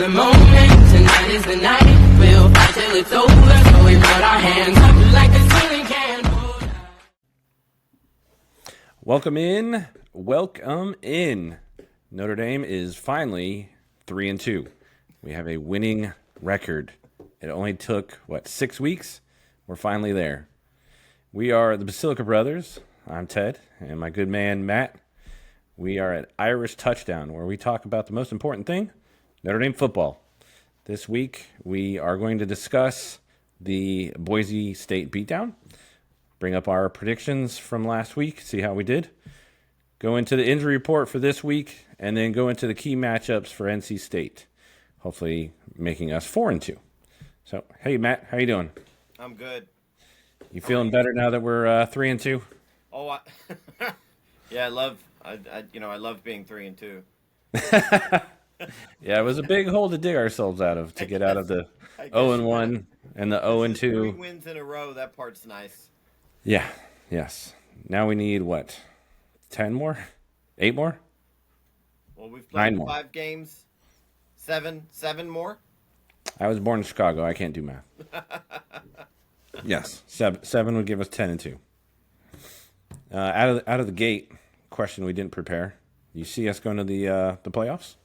the moment, tonight is the night. We'll fight till it's over, so we put our hands up like a ceiling can. Welcome in. Notre Dame is finally 3-2. We have a winning record. It only took, 6 weeks? We're finally there. We are the Basilica Brothers. I'm Ted, and my good man, Matt. We are at Irish Touchdown, where we talk about the most important thing, Notre Dame football. This week, we are going to discuss the Boise State beatdown, bring up our predictions from last week, see how we did, go into the injury report for this week, and then go into the key matchups for NC State, hopefully making us 4-2. So, hey, Matt, how you doing? I'm good. You feeling better now that we're 3-2? Oh, yeah, I love being 3-2. Yeah, it was a big hole to dig ourselves out of to get out of the 0-1 and the 0-2. 3 wins in a row. That part's nice. Yeah, yes. Now we need 10 more? 8 more? Well, we've played 9 more. 5 games. 7 more. I was born in Chicago. I can't do math. Yes, 7 would give us 10-2. Out of the gate, question we didn't prepare. You see us going to the playoffs?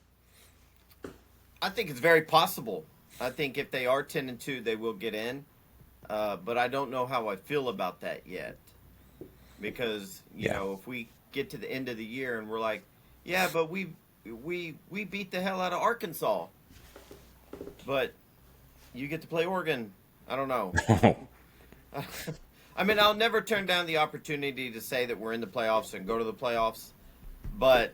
I think it's very possible. I think if they are 10-2, they will get in. But I don't know how I feel about that yet, because you know, if we get to the end of the year and we're like, yeah, but we beat the hell out of Arkansas, but you get to play Oregon. I don't know. I mean, I'll never turn down the opportunity to say that we're in the playoffs and go to the playoffs, but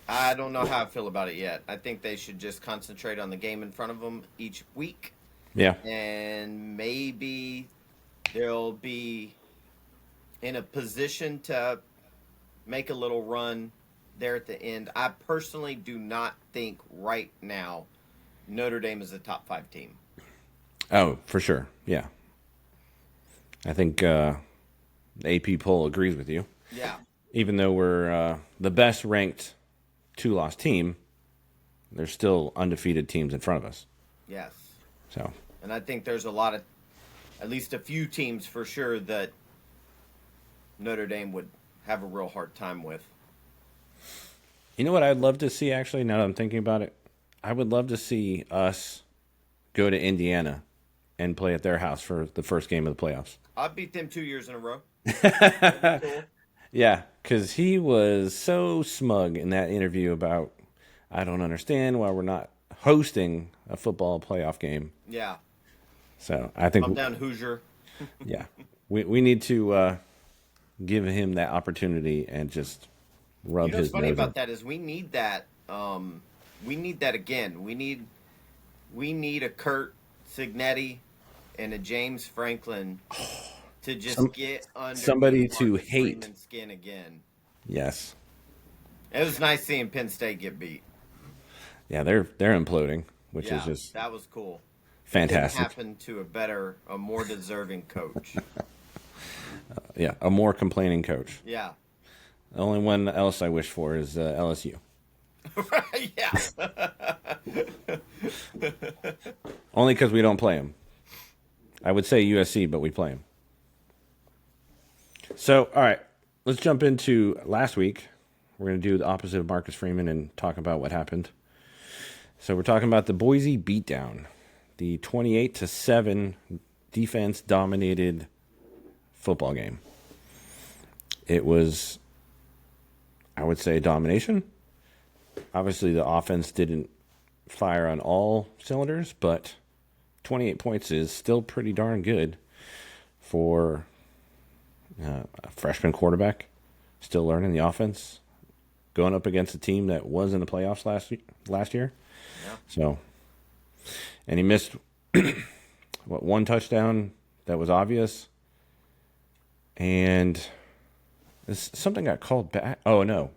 I don't know how I feel about it yet. I think they should just concentrate on the game in front of them each week. Yeah. And maybe they'll be in a position to make a little run there at the end. I personally do not think right now Notre Dame is a top 5 team. Oh, for sure. Yeah. I think the AP poll agrees with you. Yeah. Even though we're the best ranked 2-loss team, there's still undefeated teams in front of us. Yes. So. And I think there's at least a few teams for sure that Notre Dame would have a real hard time with. You know what I'd love to see, actually, now that I'm thinking about it? I would love to see us go to Indiana and play at their house for the first game of the playoffs. I beat them 2 years in a row. Cool. Yeah, because he was so smug in that interview about, I don't understand why we're not hosting a football playoff game. Yeah. So I think... Come down Hoosier. Yeah. We need to give him that opportunity and just rub his nose. What's funny about that is we need that. We need that again. We need a Kurt Signetti and a James Franklin to just get under somebody to hate skin again. Yes. It was nice seeing Penn State get beat. Yeah, they're imploding, which is just that was cool. Fantastic. It didn't happen to a more deserving coach. Yeah, a more complaining coach. Yeah. The only one else I wish for is LSU. Right, yeah. Only because we don't play them. I would say USC, but we play them. So, all right, let's jump into last week. We're going to do the opposite of Marcus Freeman and talk about what happened. So we're talking about the Boise beatdown, the 28-7 defense-dominated football game. It was, I would say, domination. Obviously, the offense didn't fire on all cylinders, but 28 points is still pretty darn good for a freshman quarterback, still learning the offense, going up against a team that was in the playoffs last year. Yeah. So, and he missed one touchdown that was obvious, and something got called back. Oh no,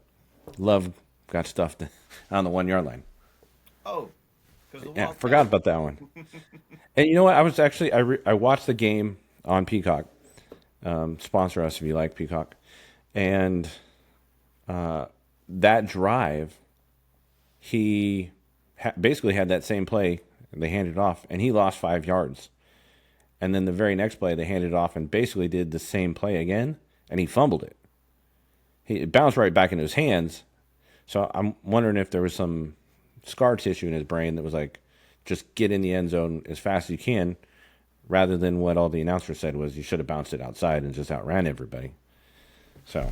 Love got stuffed on the 1 yard line. Oh, yeah, forgot about that one. And you know what? I was actually I watched the game on Peacock. Sponsor us if you like Peacock. And that drive, he basically had that same play. They handed it off, and he lost 5 yards. And then the very next play, they handed it off and basically did the same play again, and he fumbled it. It bounced right back into his hands. So I'm wondering if there was some scar tissue in his brain that was like, just get in the end zone as fast as you can, rather than what all the announcers said was you should have bounced it outside and just outran everybody. So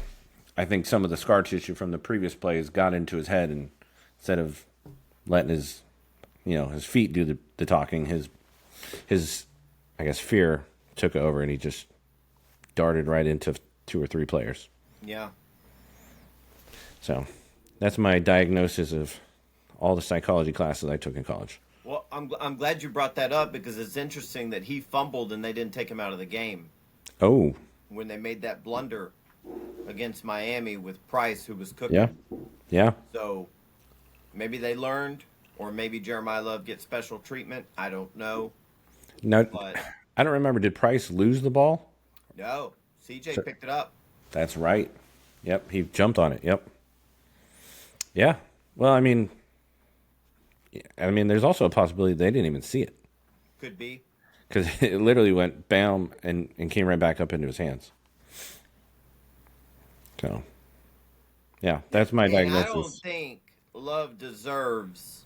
I think some of the scar tissue from the previous plays got into his head, and instead of letting his feet do the talking, his I guess fear took over, and he just darted right into 2 or 3 players. Yeah. So that's my diagnosis of all the psychology classes I took in college. Well, I'm glad you brought that up because it's interesting that he fumbled and they didn't take him out of the game. Oh. When they made that blunder against Miami with Price, who was cooking. Yeah. Yeah. So maybe they learned, or maybe Jeremiah Love gets special treatment. I don't know. No, But I don't remember. Did Price lose the ball? no, CJ picked it up. That's right. Yep, he jumped on it. Yep. Yeah. Well, I mean, there's also a possibility they didn't even see it Could be. because it literally went bam and came right back up into his hands. So, yeah, that's my And I don't diagnosis. think Love deserves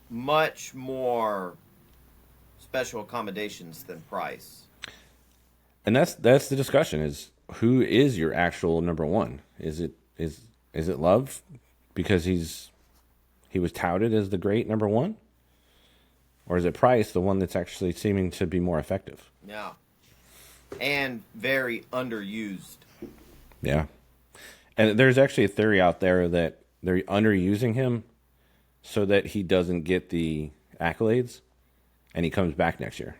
much more special accommodations than Price. And that's the discussion: is who is your actual number one? Is it Love because he was touted as the great number one, or is it Price, the one that's actually seeming to be more effective? Yeah. And very underused. Yeah. And there's actually a theory out there that they're underusing him so that he doesn't get the accolades and he comes back next year.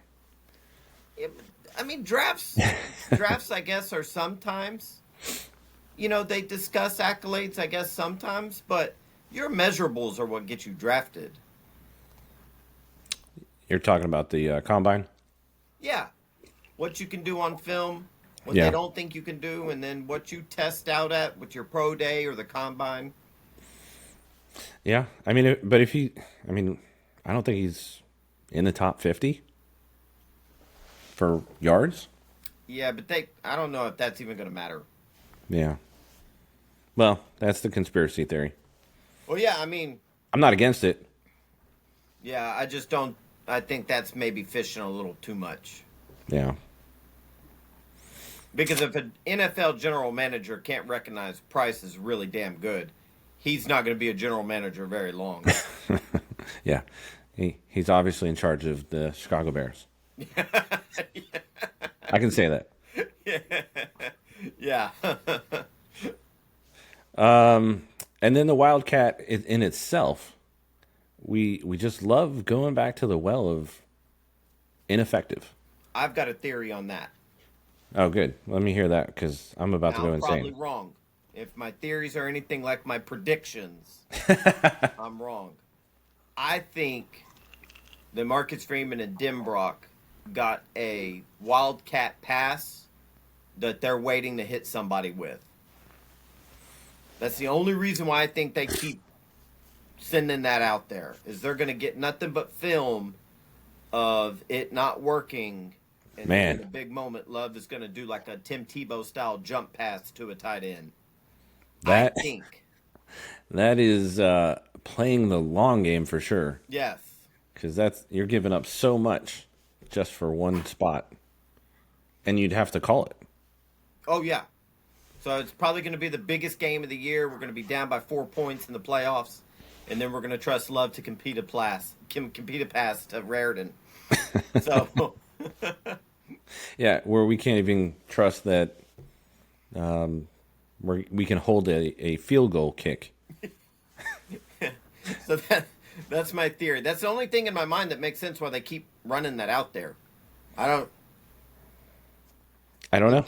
I mean, drafts, I guess, are sometimes, they discuss accolades, I guess, sometimes, but your measurables are what get you drafted. You're talking about the combine? Yeah. What you can do on film, what Yeah. they don't think you can do, and then what you test out at with your pro day or the combine. Yeah. I mean, I don't think he's in the top 50 for yards. Yeah, but I don't know if that's even going to matter. Yeah. Well, that's the conspiracy theory. Well, yeah, I mean, I'm not against it. yeah, I just don't, I think that's maybe fishing a little too much. Yeah. Because if an NFL general manager can't recognize Price is really damn good, he's not going to be a general manager very long. Yeah. He's obviously in charge of the Chicago Bears. I can say that. Yeah. And then the Wildcat in itself, we just love going back to the well of ineffective. I've got a theory on that. Oh, good. Let me hear that because I'm about to Now, go I'm probably insane. wrong. If my theories are anything like my predictions, I'm wrong. I think that Marcus Freeman and Denbrock got a Wildcat pass that they're waiting to hit somebody with. That's the only reason why I think they keep sending that out there, is they're going to get nothing but film of it not working. And Man. in the big moment, Love is going to do like a Tim Tebow style jump pass to a tight end. I think. That is playing the long game for sure. Yes. Because you're giving up so much just for one spot, and you'd have to call it. Oh, yeah. So it's probably going to be the biggest game of the year. We're going to be down by 4 points in the playoffs, and then we're going to trust Love to compete a pass to Raritan. So, Yeah, where we can't even trust that we can hold a field goal kick. so that's my theory. That's the only thing in my mind that makes sense why they keep running that out there. I don't know.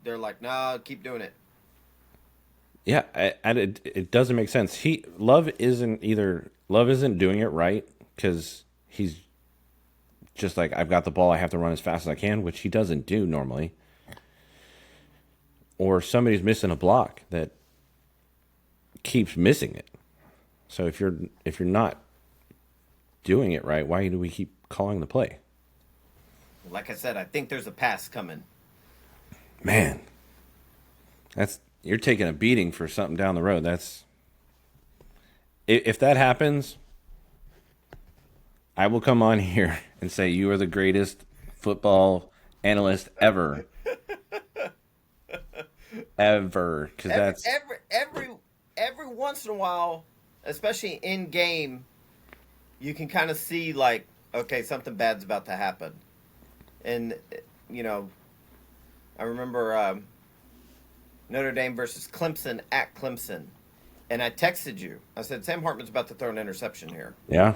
They're like, nah, keep doing it. Yeah, it doesn't make sense. Love isn't doing it right because he's just like, I've got the ball, I have to run as fast as I can, which he doesn't do normally. Or somebody's missing a block that keeps missing it. So if you're not doing it right, why do we keep calling the play? Like I said, I think there's a pass coming. Man, you're taking a beating for something down the road. If that happens, I will come on here and say you are the greatest football analyst ever. Ever, because that's every once in a while, especially in game, you can kind of see like, okay, something bad's about to happen. And I remember Notre Dame versus Clemson at Clemson, and I texted you. I said Sam Hartman's about to throw an interception here. Yeah.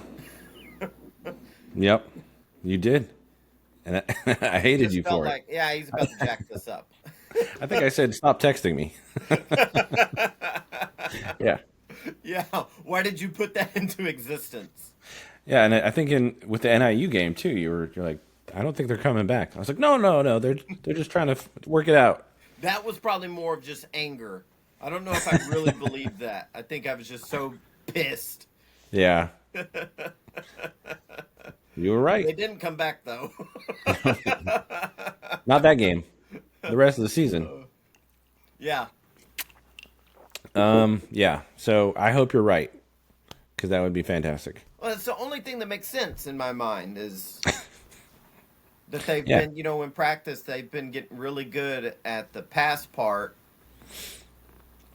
Yep, you did, and I hated you for it. Yeah, he's about to jack this up. I think I said stop texting me. Yeah. Yeah. Why did you put that into existence? Yeah, and I think with the NIU game too, you're like, I don't think they're coming back. I was like, no, they're just trying to work it out. That was probably more of just anger. I don't know if I really believed that. I think I was just so pissed. Yeah. You were right. They didn't come back though. Not that game. The rest of the season. Yeah. Yeah. So I hope you're right, because that would be fantastic. Well, it's the only thing that makes sense in my mind is that they've Yeah. been, in practice, they've been getting really good at the pass part.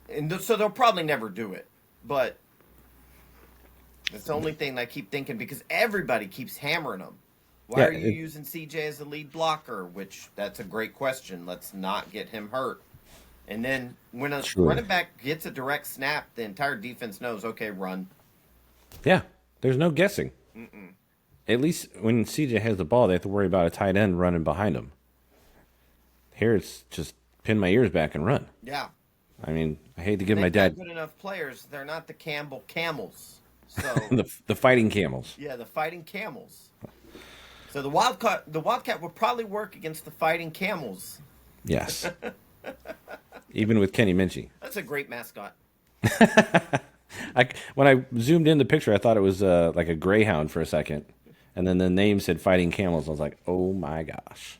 And so they'll probably never do it. But it's the only thing I keep thinking, because everybody keeps hammering them. Why are you using CJ as the lead blocker? Which, that's a great question. Let's not get him hurt. And then when a running back gets a direct snap, the entire defense knows, okay, run. Yeah. There's no guessing. At least when CJ has the ball, they have to worry about a tight end running behind him. Here it's just pin my ears back and run. Yeah. I mean, I hate to give my They've dad got good enough players. They're not the Campbell Camels. So the fighting camels. yeah, the Fighting Camels. So the Wildcat would probably work against the Fighting Camels. Yes. Even with Kenny Minchie. That's a great mascot. When I zoomed in the picture, I thought it was like a greyhound for a second, and then the name said Fighting Camels. I was like, oh my gosh.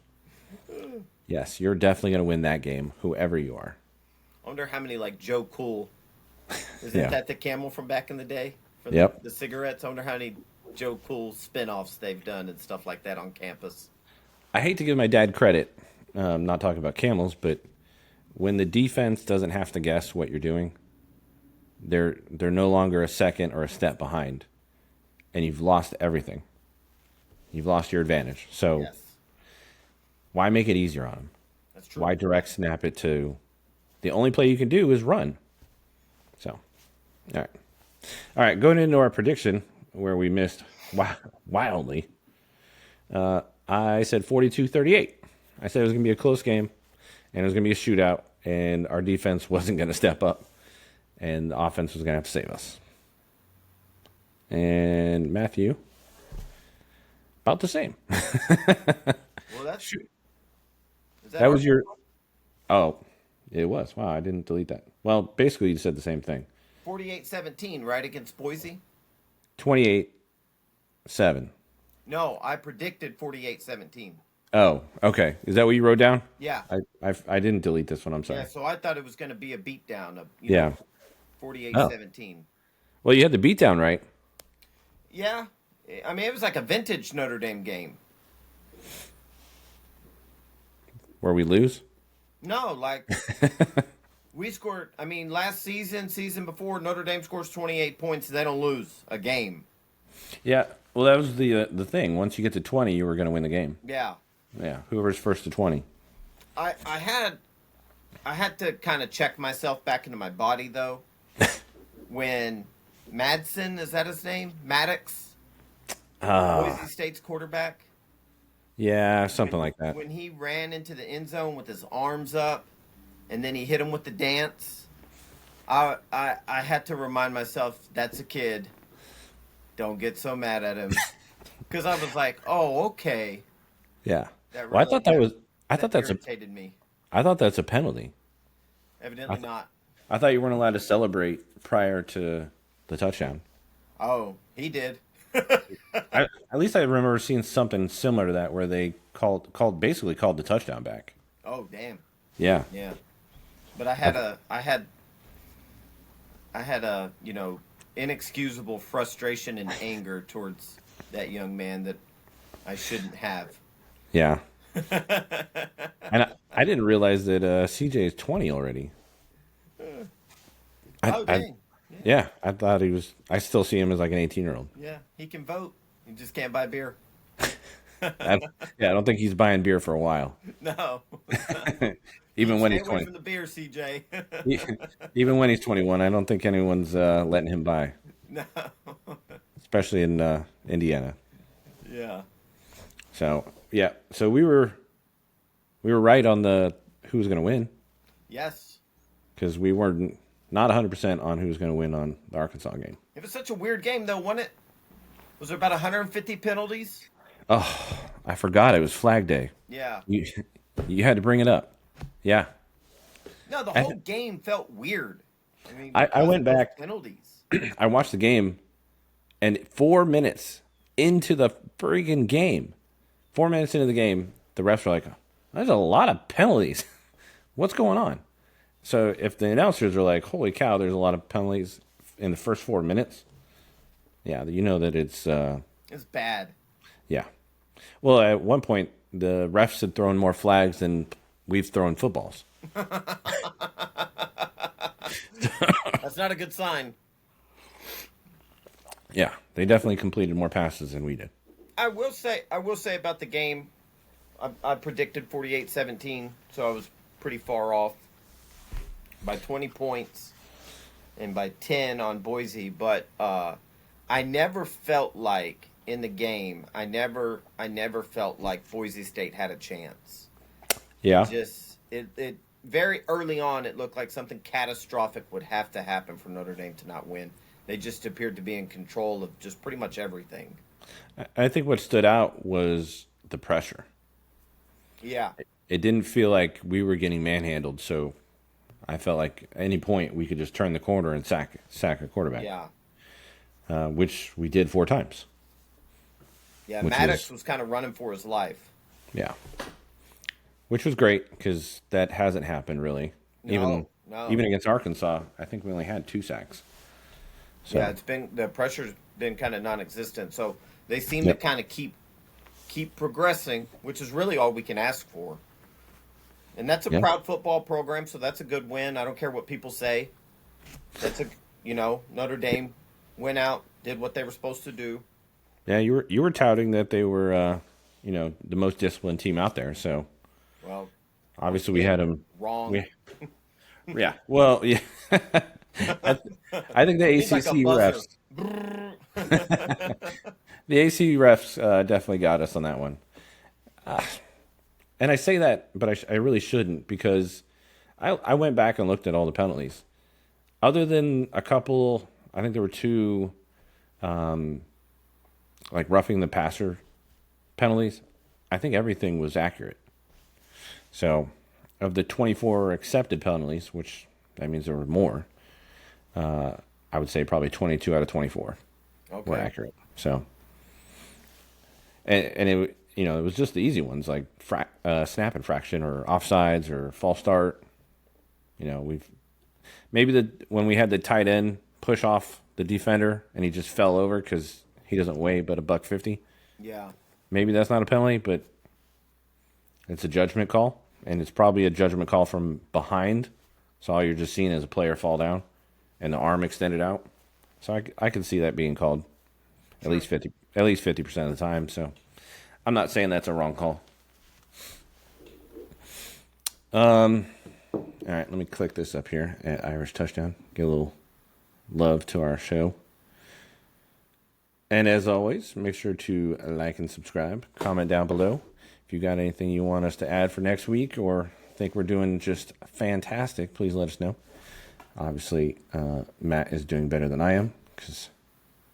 Yes, you're definitely going to win that game, whoever you are. I wonder how many, like, Joe Cool. Isn't Yeah. that the camel from back in the day? For Yep. the cigarettes? I wonder how many Joe Cool spin-offs they've done and stuff like that on campus. I hate to give my dad credit, not talking about camels, but when the defense doesn't have to guess what you're doing, they're no longer a second or a step behind, and you've lost everything. You've lost your advantage. So Yes. why make it easier on them? That's true. Why direct snap it to the only play you can do is run? So, all right, going into our prediction where we missed wildly. I said 42-38. I said it was going to be a close game, and it was going to be a shootout, and our defense wasn't going to step up, and the offense was going to have to save us. And Matthew, about the same. Well, that's... That was your... Oh, it was. Wow, I didn't delete that. Well, basically, you said the same thing. 48-17, right, against Boise? 28-7. No, I predicted 48-17. Oh, okay. Is that what you wrote down? Yeah. I didn't delete this one. I'm sorry. Yeah, so I thought it was going to be a beatdown of Yeah. 48-17. Well, you had the beatdown right. Yeah. I mean, it was like a vintage Notre Dame game. Where we lose? No, like we scored. I mean, last season before, Notre Dame scores 28 points. They don't lose a game. Yeah. Well, that was the thing. Once you get to 20, you were going to win the game. Yeah. Yeah. Whoever's first to 20. I had to kind of check myself back into my body though. When Madsen, is that his name? Maddox, Boise State's quarterback. Yeah, something like that. When he ran into the end zone with his arms up, and then he hit him with the dance, I had to remind myself, that's a kid. Don't get so mad at him, because I was like, oh, okay. Yeah. That Well, I really thought that was. I thought that's irritated me. I thought that's a penalty. Evidently not. I thought you weren't allowed to celebrate prior to the touchdown. Oh, he did. At least I remember seeing something similar to that where they basically called the touchdown back. Oh, damn. Yeah. Yeah. But I had a, inexcusable frustration and anger towards that young man that I shouldn't have. Yeah. And I didn't realize that CJ is 20 already. Oh, I dang. Yeah. Yeah, I thought he was. I still see him as like an 18-year-old. Yeah. He can vote. He just can't buy beer. I, yeah, I don't think he's buying beer for a while. No. Even when Stay he's away 20. from the beer, CJ. Even when he's 21, I don't think anyone's letting him buy, No. especially in Indiana. Yeah. So yeah, so we were right on the who was going to win Yes. because we weren't not 100% on who was going to win on the Arkansas game. It was such a weird game, though, wasn't it? Was there about 150 penalties? Oh, I forgot it was Flag Day. Yeah. You you had to bring it up. Yeah, No, the I, whole game felt weird. I mean, I because went of those back. penalties. I watched the game, and 4 minutes into the friggin' game, 4 minutes into the game, the refs were like, "There's a lot of penalties. What's going on?" So if the announcers are like, "Holy cow, there's a lot of penalties in the first 4 minutes," yeah, you know that it's It's bad. yeah. Well, at one point, the refs had thrown more flags than we've thrown footballs. That's not a good sign. Yeah, they definitely completed more passes than we did. I will say about the game, I predicted 48-17, so I was pretty far off by 20 points and by 10 on Boise, but I never felt like in the game, I never felt like Boise State had a chance. It Yeah, just it very early on it looked like something catastrophic would have to happen for Notre Dame to not win. They just appeared to be in control of just pretty much everything. I think what stood out was the pressure. Yeah. It didn't feel like we were getting manhandled, so I felt like at any point we could just turn the corner and sack a quarterback, Yeah. which we did 4 times. Yeah, Which Maddox was was kind of running for his life. yeah, which was great because that hasn't happened really. Even No, no. even against Arkansas, I think we only had 2 sacks. Yeah, So the pressure's been kind of non-existent. So they seem to yep, kind of keep progressing, which is really all we can ask for. And that's a yeah, proud football program, so that's a good win. I don't care what people say. That's Notre Dame went out, did what they were supposed to do. yeah. You were touting that they were the most disciplined team out there. So Well, once obviously we had again, them. wrong. We yeah. Well, yeah. I, I think the We need like a ACC buzzer. refs the ACC refs definitely got us on that one. And I say that, but I really shouldn't because I went back and looked at all the penalties. Other than a couple, I think there were two like roughing the passer penalties. I think everything was accurate. So, of the 24 accepted penalties, which that means there were more, I would say probably 22 out of 24 were Okay. accurate. So, and it was just the easy ones like snap infraction or offsides or false start. We've maybe the when we had the tight end push off the defender and he just fell over because he doesn't weigh but a buck 50. Yeah. Maybe that's not a penalty, but it's a judgment call, and it's probably a judgment call from behind. So all you're just seeing is a player fall down and the arm extended out. So I can see that being called at Sure. least 50% of the time. So I'm not saying that's a wrong call. All right, let me click this up here at Irish Touchdown. Get a little love to our show. And as always, make sure to like and subscribe. Comment down below if you got anything you want us to add for next week or think we're doing just fantastic. Please let us know. Obviously, Matt is doing better than I am because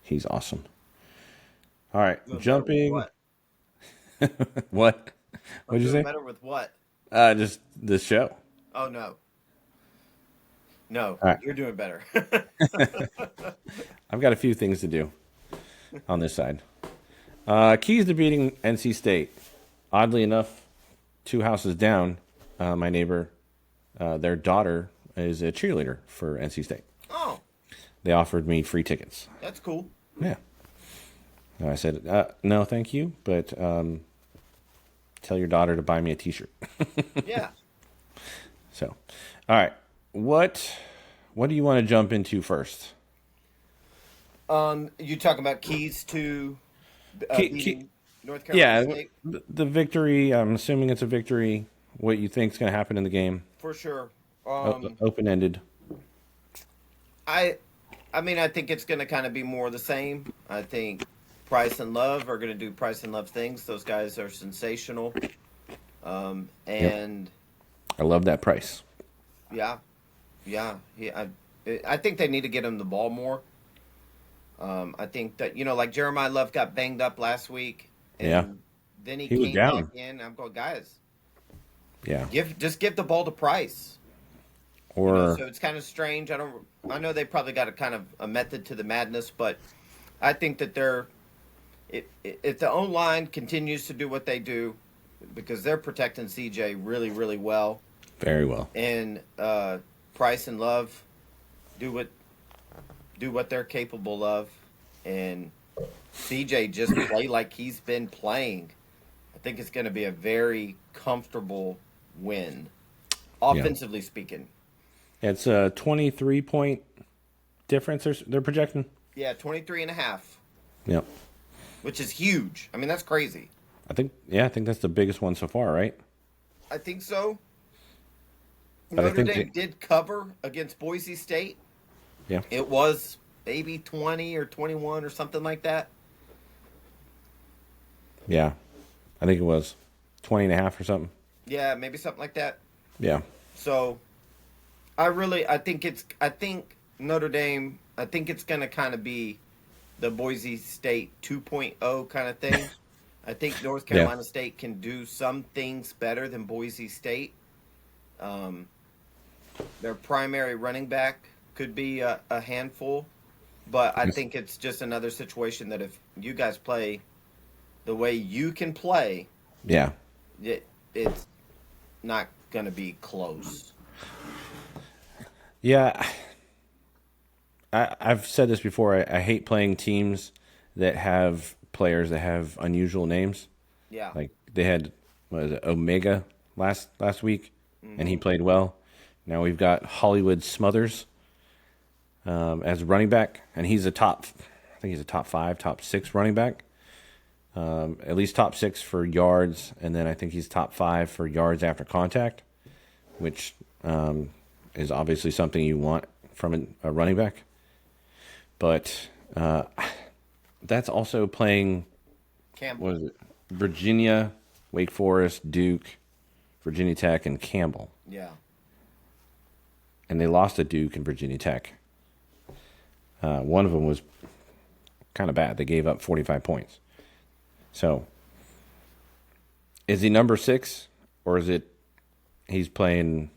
he's awesome. All right, Doing better with jumping. what? What? I'm What'd you doing say? better with what? Just this show. Oh no. No, All right, you're doing better. I've got a few things to do. on this side. Keys to beating NC State. Oddly enough, 2 houses down, my neighbor, their daughter is a cheerleader for NC State. Oh, They offered me free tickets. that's cool. Yeah. And I said, no, thank you, but tell your daughter to buy me a T-shirt. Yeah. So, all right. What do you want to jump into first? You talking about keys to beating North Yeah, Carolina State? the victory. I'm assuming it's a victory. What you think is going to happen in the game? For sure. Open-ended. I mean, I think it's going to kind of be more of the same. I think Price and Love are going to do Price and Love things. Those guys are sensational. And I love that price. yeah, I think they need to get him the ball more. I think that, like Jeremiah Love got banged up last week. And Yeah. then he was came down. back in. I'm going, guys, Yeah. just give the ball to Price. Or So it's kind of strange. I know they probably got a kind of a method to the madness, but I think that if the O-line continues to do what they do, because they're protecting CJ really, really well, very well. and Price and Love do what they're capable of, and CJ just play like he's been playing, I think it's going to be a very comfortable win, offensively speaking. It's a 23-point difference they're projecting. Yeah, 23.5, Yep. which is huge. I mean, that's crazy. I think that's the biggest one so far, right? I think so. But I Notre think Dame did cover against Boise State. Yeah. It was maybe 20 or 21 or something like that. Yeah. I think it was 20.5 or something. Yeah, maybe something like that. Yeah. So I think Notre Dame, I think it's going to kind of be the Boise State 2.0 kind of thing. I think North Carolina State can do some things better than Boise State. Their primary running back could be a handful, but I think it's just another situation that if you guys play the way you can play, Yeah. it's not going to be close. Yeah. I've said this before. I hate playing teams that have players that have unusual names. Yeah. Like they had, what is it, Omega last week, and he played well. Now we've got Hollywood Smothers as running back, and he's I think he's a top 5, top 6 running back. At least top 6 for yards, and then I think he's top 5 for yards after contact, which is obviously something you want from a running back. But that's also playing, Campbell. what is it, Virginia, Wake Forest, Duke, Virginia Tech, and Campbell. Yeah. And they lost to Duke and Virginia Tech. One of them was kind of bad. They gave up 45 points. So, is he number 6, or is it he's playing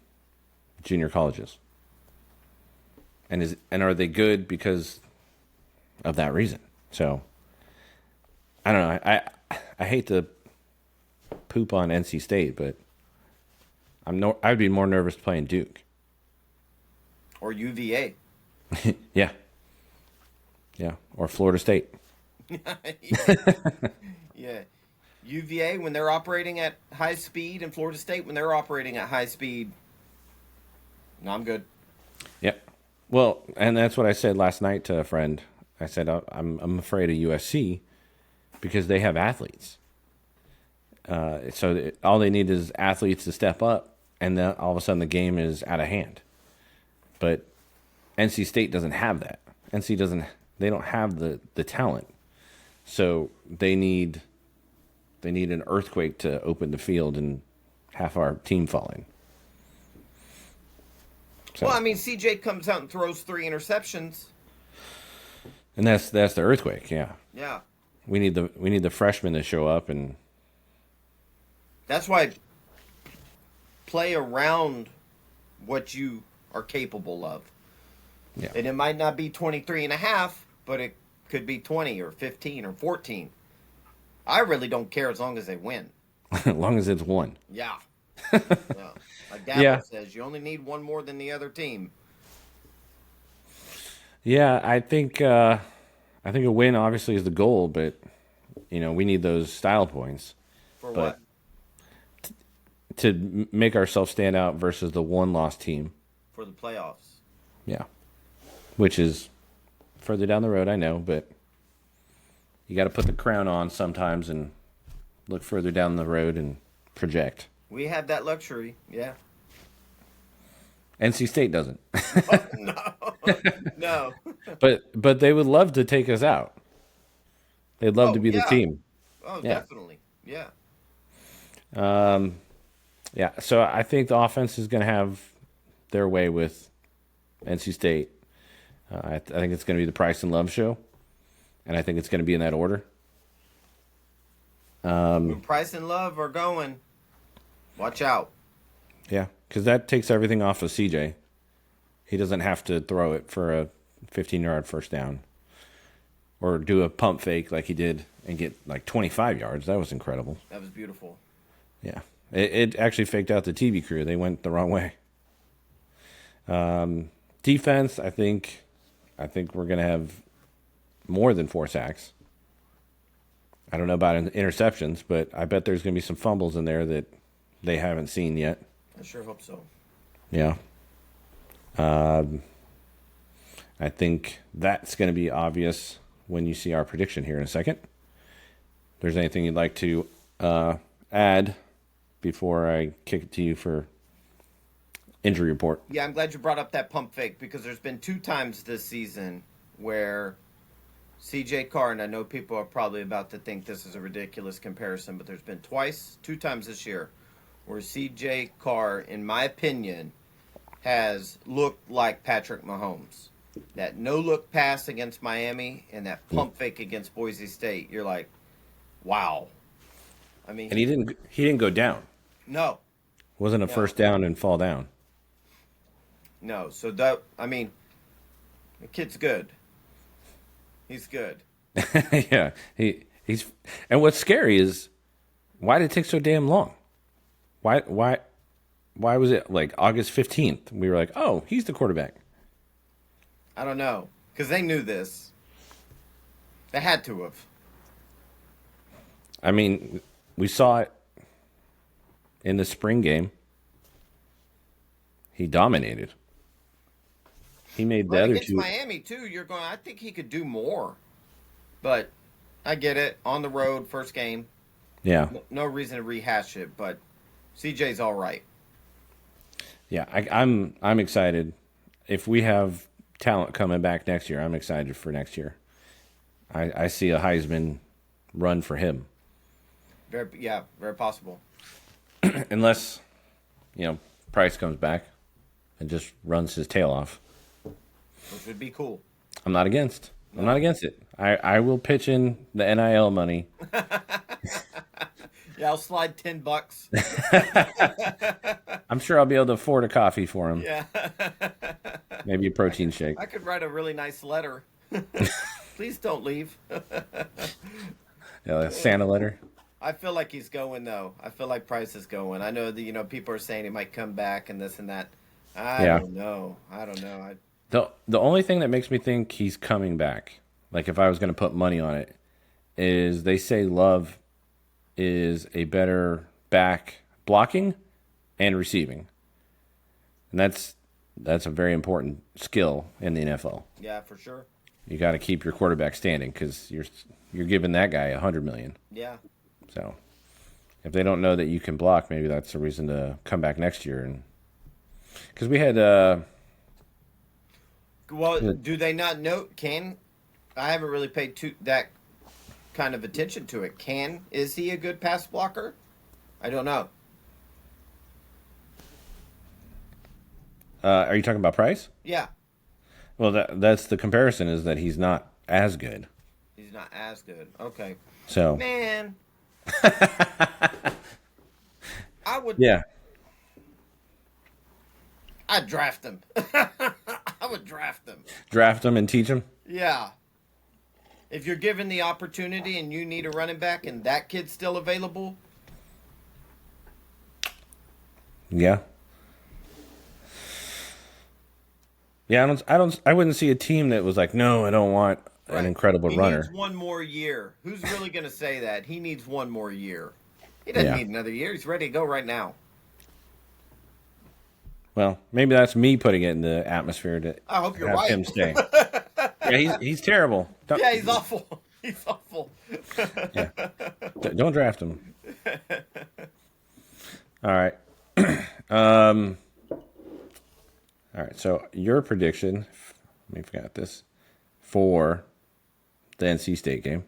junior colleges? And are they good because of that reason? So, I don't know. I hate to poop on NC State, but I'd be more nervous playing Duke. Or UVA. Yeah. Yeah. Or Florida State. Yeah. UVA, when they're operating at high speed, and Florida State, when they're operating at high speed, no, I'm good. Yep. Well, and that's what I said last night to a friend. I said, I'm afraid of USC because they have athletes. So all they need is athletes to step up, and then all of a sudden the game is out of hand. But NC State doesn't have that. They don't have the talent. So they need an earthquake to open the field and half our team fall in. So, Well, I mean, CJ comes out and throws 3 interceptions. and that's the earthquake, yeah. Yeah. We need the freshmen to show up, and That's why play around what you are capable of. yeah. And it might not be 23.5, but it Could be 20 or 15 or 14. I really don't care as long as they win. As long as it's one. Yeah. Yeah. Like Yeah. Dabo says, you only need one more than the other team. Yeah, I think a win obviously is the goal, but we need those style points For but what? to make ourselves stand out versus the one loss team. For the playoffs. Yeah. Which is further down the road, I know, but you got to put the crown on sometimes and look further down the road and project. We have that luxury. Yeah. NC State doesn't. No. No. But they would love to take us out. They'd love to Oh, be the yeah. team. Oh, Yeah. definitely. Yeah. Yeah, so I think the offense is going to have their way with NC State. I think it's going to be the Price and Love show, and I think it's going to be in that order. When Price and Love are going, watch out. Yeah, because that takes everything off of CJ. He doesn't have to throw it for a 15-yard first down or do a pump fake like he did and get like 25 yards. That was incredible. That was beautiful. Yeah, it actually faked out the TV crew. They went the wrong way. Defense, I think we're going to have more than 4 sacks. I don't know about interceptions, but I bet there's going to be some fumbles in there that they haven't seen yet. I sure hope so. Yeah. I think that's going to be obvious when you see our prediction here in a second. If there's anything you'd like to add before I kick it to you for injury report. Yeah, I'm glad you brought up that pump fake because there's been 2 times this season where CJ Carr, and I know people are probably about to think this is a ridiculous comparison, but there's been 2 times this year where CJ Carr, in my opinion, has looked like Patrick Mahomes. That no-look pass against Miami and that pump fake against Boise State, you're like, wow. I mean, And he didn't go down. no. It wasn't a first down and fall down. No, so that, I mean, the kid's good. He's good. Yeah, he's and what's scary is why did it take so damn long? Why was it like August 15th? We were like, "Oh, he's the quarterback." I don't know, because they knew this. They had to have. I mean, we saw it in the spring game. He dominated. He made the But other against two. Miami, too, you're going, I think he could do more. But I get it. On the road, first game. Yeah, No reason to rehash it, but CJ's all right. yeah. I'm excited. If we have talent coming back next year, I'm excited for next year. I see a Heisman run for him, Very possible. unless Price comes back and just runs his tail off. Which would be cool. I'm not against. I'm not against it. I will pitch in the NIL money. Yeah, I'll slide $10. I'm sure I'll be able to afford a coffee for him. Yeah. Maybe a protein shake. I could write a really nice letter. Please don't leave. Yeah, a Santa letter. I feel like he's going, though. I feel like Price is going. I know that, people are saying he might come back and this and that. I don't know. The only thing that makes me think he's coming back, like if I was going to put money on it, is they say Love is a better back blocking and receiving. And that's a very important skill in the NFL. Yeah, for sure. You got to keep your quarterback standing because you're giving that guy $100 million. Yeah. So if they don't know that you can block, maybe that's a reason to come back next year. And because we had Well, do they not know? I haven't really paid that kind of attention to it. Is he a good pass blocker? I don't know. are you talking about Price? Yeah, Well, that's the comparison is that he's not as good. he's not as good. Okay, So man. I would. yeah, I'd draft him. I would draft him. draft him and teach him. Yeah. If you're given the opportunity and you need a running back and that kid's still available, Yeah. Yeah, I wouldn't see a team that was like, no, I don't want an incredible he runner. needs one more year. Who's really going to say that? He needs one more year. He doesn't Yeah. need another year. He's ready to go right now. Well, maybe that's me putting it in the atmosphere to I hope you're have right. him stay. Yeah, he's terrible. Yeah, he's awful. He's awful. Yeah. Don't draft him. All right. All right. So your prediction, let me forget this, for the NC State game.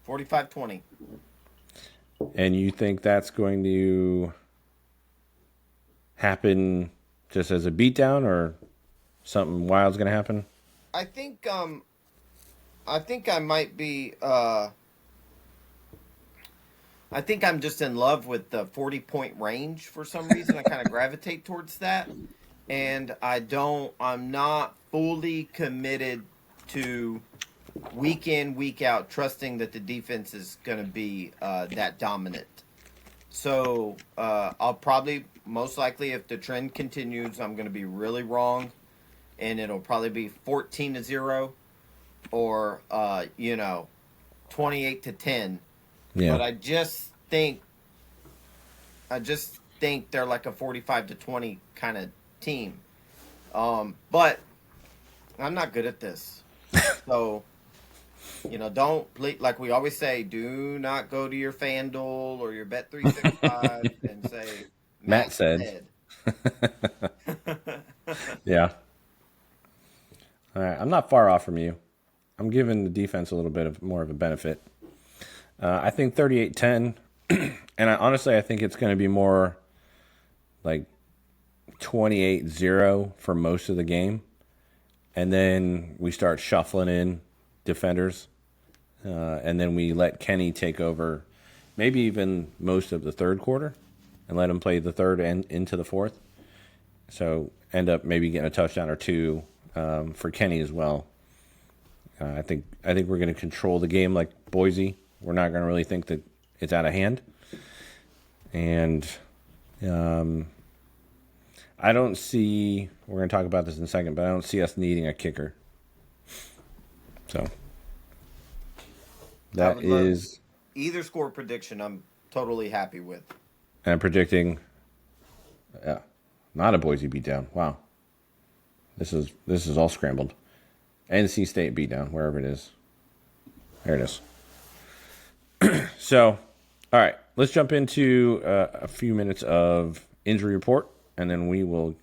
45-20. And you think that's going to happen just as a beatdown, or something wild's going to happen? I think I might be I think I'm just in love with the 40-point range for some reason. I kind of gravitate towards that. And I'm not fully committed to week in, week out, trusting that the defense is going to be that dominant. So I'll probably, most likely, if the trend continues, I'm going to be really wrong. And it'll probably be 14-0 or, 28-10. Yeah. But I just think they're like a 45-20 kind of team. But I'm not good at this. So, don't, like we always say, do not go to your FanDuel or your Bet365 and say, Matt said. Yeah. All right. I'm not far off from you. I'm giving the defense a little bit of more of a benefit. I think 38-10, and I think it's going to be more like 28-0 for most of the game, and then we start shuffling in defenders, and then we let Kenny take over maybe even most of the third quarter and let him play the third and into the fourth. So end up maybe getting a touchdown or two for Kenny as well. I think we're going to control the game like Boise. We're not going to really think that it's out of hand. And I don't see, we're going to talk about this in a second, but I don't see us needing a kicker. So that is either score prediction I'm totally happy with. And I'm predicting not a Boise beatdown. Wow. This is all scrambled. NC State beatdown, wherever it is. There it is. So, all right, let's jump into a few minutes of injury report, and then we will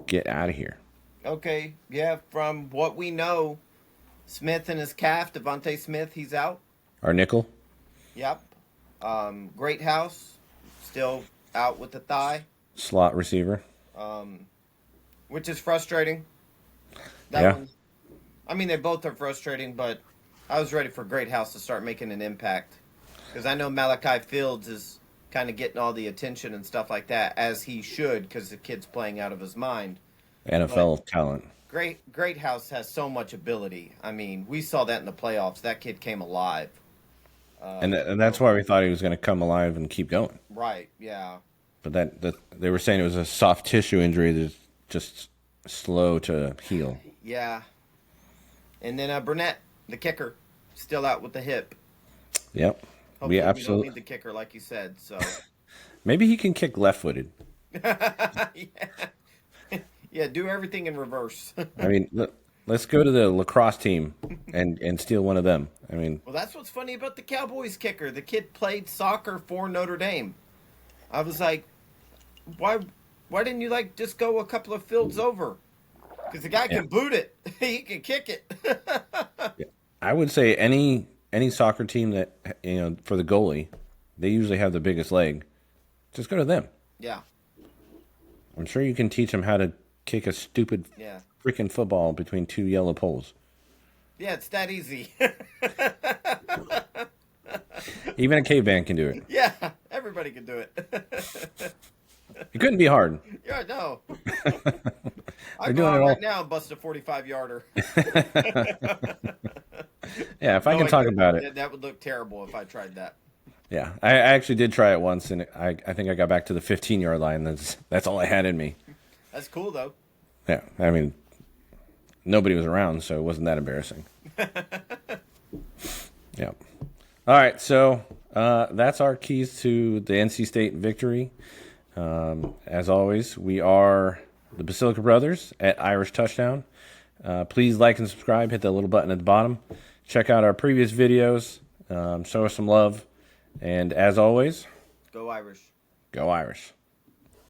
get out of here. Okay, yeah, from what we know, Smith and his calf, Devontae Smith, he's out. Our nickel? Yep. Great House, still out with the thigh. Slot receiver. Which is frustrating. I mean, they both are frustrating, but I was ready for Great House to start making an impact. Because I know Malachi Fields is kind of getting all the attention and stuff like that, as he should, because the kid's playing out of his mind. NFL talent. Great House has so much ability. I mean, we saw that in the playoffs. That kid came alive. And that's why we thought he was going to come alive and keep going. Right, yeah. But that they were saying it was a soft tissue injury that's just slow to heal. Yeah. And then Burnett, the kicker, still out with the hip. Yep. Hopefully we don't need the kicker, like you said. So maybe he can kick left-footed. Yeah, do everything in reverse. I mean, let's go to the lacrosse team and steal one of them. I mean, well, that's what's funny about the Cowboys kicker. The kid played soccer for Notre Dame. I was like, why didn't you just go a couple of fields over? Because the guy can boot it. He can kick it. I would say any soccer team that, for the goalie, they usually have the biggest leg. Just go to them. Yeah. I'm sure you can teach them how to kick a stupid freaking football between two yellow poles. Yeah, it's that easy. Even a caveman can do it. Yeah, everybody can do it. It couldn't be hard. Yeah, no. I They're go doing out it all. right now and bust a 45-yarder. Yeah, if I No, can I talk couldn't. about it. Yeah, that would look terrible if I tried that. Yeah, I actually did try it once, and I think I got back to the 15-yard line. That's all I had in me. That's cool, though. Yeah, I mean, nobody was around, so it wasn't that embarrassing. Yeah. All right, so that's our keys to the NC State victory. As always, we are the Basilica Brothers at Irish Touchdown. Please like and subscribe. Hit that little button at the bottom. Check out our previous videos. Show us some love. And as always, Go Irish. go Irish.